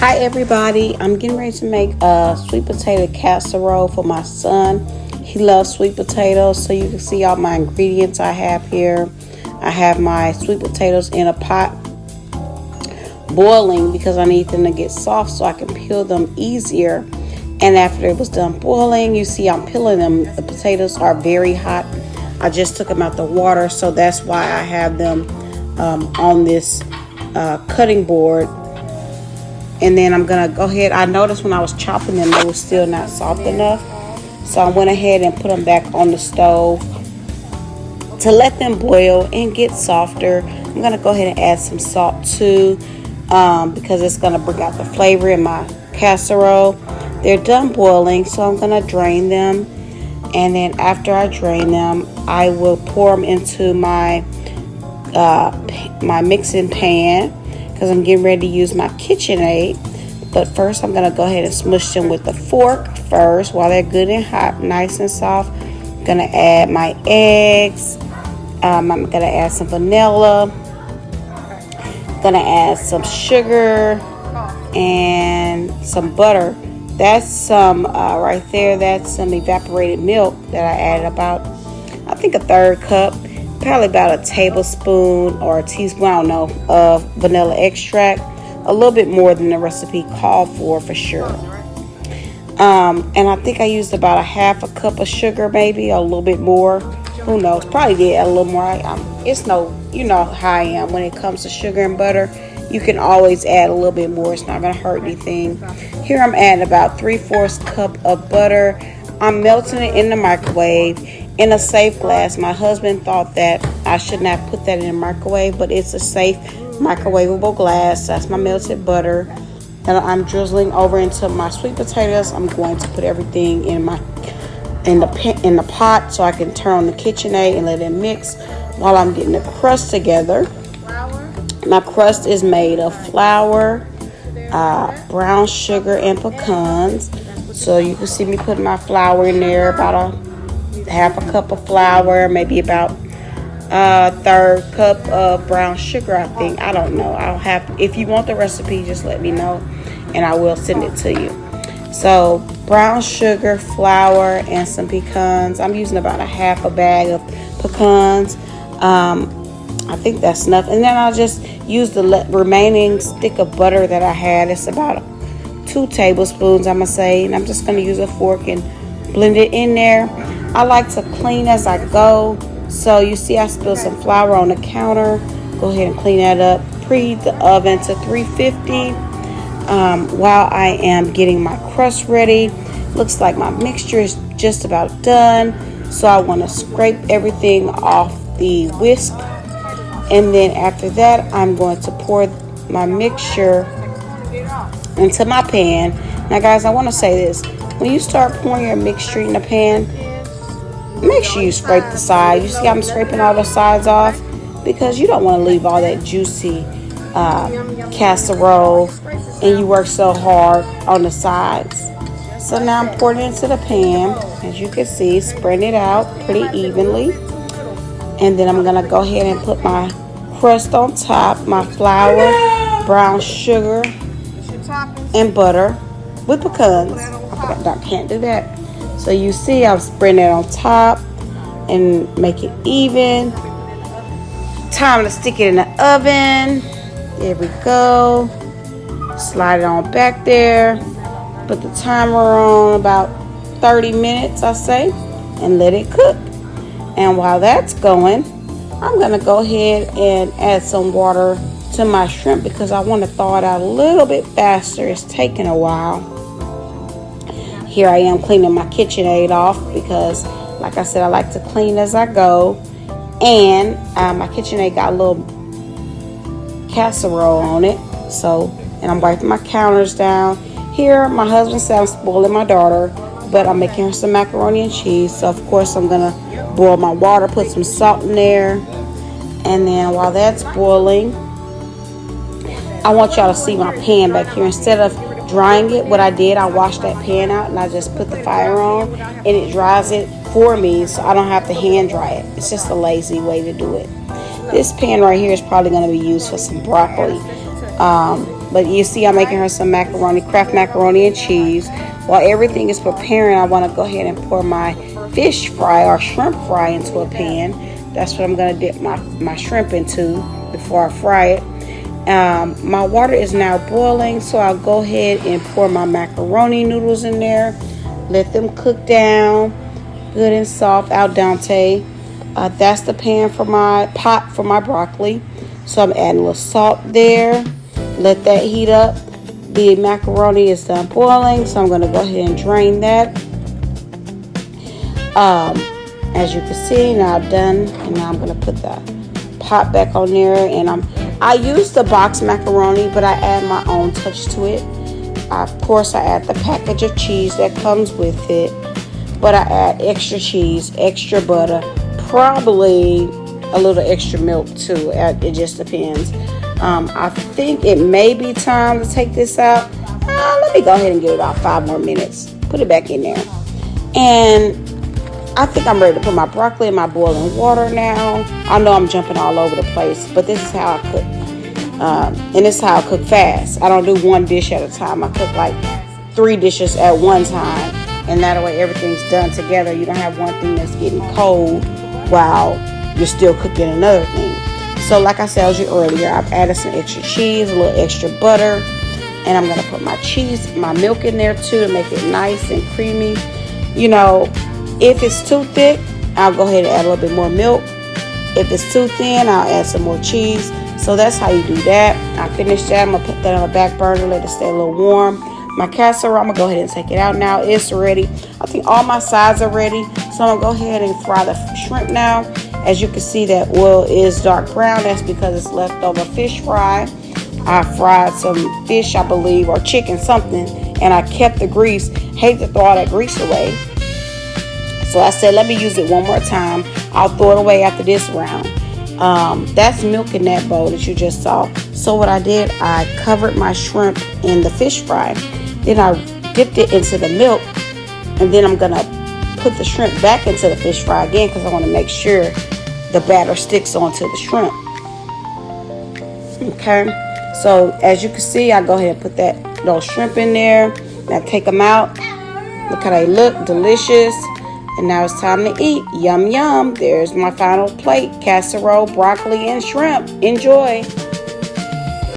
Hi everybody, I'm getting ready to make a sweet potato casserole for my son. He loves sweet potatoes, so you can see all my ingredients I have here. I have my sweet potatoes in a pot boiling because I need them to get soft so I can peel them easier. And after it was done boiling, you see I'm peeling them. The potatoes are very hot. I just took them out the water, so that's why I have them on this cutting board. And then I'm gonna go ahead. I noticed when I was chopping them, they were still not soft enough. So I went ahead and put them back on the stove to let them boil and get softer. I'm gonna go ahead and add some salt too, because it's gonna bring out the flavor in my casserole. They're done boiling, so I'm gonna drain them. And then after I drain them, I will pour them into my mixing pan, because I'm getting ready to use my KitchenAid. But first I'm going to go ahead and smush them with the fork first while they're good and hot, nice and soft. I'm going to add my eggs. I'm going to add some vanilla. I'm going to add some sugar and some butter. That's some, right there, that's some evaporated milk that I added about, I think, a third cup. Probably about a tablespoon or a teaspoon, I don't know, of vanilla extract. A little bit more than the recipe called for sure. And I think I used about a half a cup of sugar, maybe a little bit more. Who knows? Probably did a little more. It's no, you know how I am when it comes to sugar and butter. You can always add a little bit more. It's not going to hurt anything. Here I'm adding about 3/4 cup of butter. I'm melting it in the microwave in a safe glass. My husband thought that I should not put that in the microwave, but it's a safe microwavable glass. That's my melted butter that I'm drizzling over into my sweet potatoes. I'm going to put everything in the pot so I can turn on the KitchenAid and let it mix while I'm getting the crust together. My crust is made of flour, brown sugar, and pecans. So you can see me putting my flour in there, about a half a cup of flour, maybe about a third cup of brown sugar, I think. I don't know. I'll have, if you want the recipe, just let me know and I will send it to you. So brown sugar, flour, and some pecans. I'm using about a half a bag of pecans. I think that's enough. And then I'll just use the remaining stick of butter that I had. It's about 2 tablespoons, I'm gonna say, and I'm just gonna use a fork and blend it in there. I like to clean as I go. So you see I spilled some flour on the counter. Go ahead and clean that up. Preheat the oven to 350 while I am getting my crust ready. Looks like my mixture is just about done. So I want to scrape everything off the whisk. And then after that, I'm going to pour my mixture into my pan. Now guys, I want to say this. When you start pouring your mixture in the pan, make sure you scrape the sides. You see I'm scraping all the sides off because you don't want to leave all that juicy casserole and you work so hard on the sides. So now I'm pouring it into the pan. As you can see, spreading it out pretty evenly. And then I'm going to go ahead and put my crust on top, my flour, brown sugar, and butter with pecans. I can't do that. So you see I'm spreading it on top and make it even. Time to stick it in the oven. There we go. Slide it on back there. Put the timer on about 30 minutes, I say, and let it cook. And while that's going, I'm going to go ahead and add some water to my shrimp because I want to thaw it out a little bit faster. It's taking a while. Here I am cleaning my KitchenAid off because, like I said, I like to clean as I go. And my KitchenAid got a little casserole on it. So, and I'm wiping my counters down. Here, my husband said I'm spoiling my daughter, but I'm making her some macaroni and cheese. So, of course, I'm going to boil my water, put some salt in there. And then while that's boiling, I want y'all to see my pan back here. Instead of drying it, what I did, I washed that pan out and I just put the fire on and it dries it for me so I don't have to hand dry it. It's just a lazy way to do it. This pan right here is probably going to be used for some broccoli. But you see I'm making her some macaroni, Kraft macaroni and cheese. While everything is preparing, I want to go ahead and pour my fish fry or shrimp fry into a pan. That's what I'm going to dip my shrimp into before I fry it. My water is now boiling, so I'll go ahead and pour my macaroni noodles in there. Let them cook down good and soft al dente. That's the pan for my pot for my broccoli. So I'm adding a little salt there. Let that heat up. The macaroni is done boiling, so I'm going to go ahead and drain that. As you can see, now I'm done, and now I'm going to put the pot back on there. And I use the box macaroni, but I add my own touch to it. Of course, I add the package of cheese that comes with it, but I add extra cheese, extra butter, probably a little extra milk too. It just depends. I think it may be time to take this out. Let me go ahead and give it about 5 more minutes. Put it back in there. And I think I'm ready to put my broccoli in my boiling water now. I know I'm jumping all over the place, but this is how I cook. And this is how I cook fast. I don't do one dish at a time. I cook like 3 dishes at one time. And that way everything's done together. You don't have one thing that's getting cold while you're still cooking another thing. So like I told you earlier, I've added some extra cheese, a little extra butter, and I'm gonna put my milk in there too to make it nice and creamy. You know, if it's too thick, I'll go ahead and add a little bit more milk. If it's too thin, I'll add some more cheese. So that's how you do that. I finished that. I'm gonna put that on the back burner, let it stay a little warm. My casserole, I'm gonna go ahead and take it out now. It's ready. I think all my sides are ready. So I'm gonna go ahead and fry the shrimp now. As you can see, that oil is dark brown. That's because it's leftover fish fry. I fried some fish, I believe, or chicken, something, and I kept the grease. Hate to throw all that grease away. So I said, let me use it one more time. I'll throw it away after this round. That's milk in that bowl that you just saw. So what I did, I covered my shrimp in the fish fry. Then I dipped it into the milk, and then I'm gonna put the shrimp back into the fish fry again because I want to make sure the batter sticks onto the shrimp. Okay, so as you can see, I go ahead and put those shrimp in there. Now take them out. Look how they look, delicious. And now it's time to eat. Yum, yum. There's my final plate, casserole, broccoli, and shrimp. Enjoy.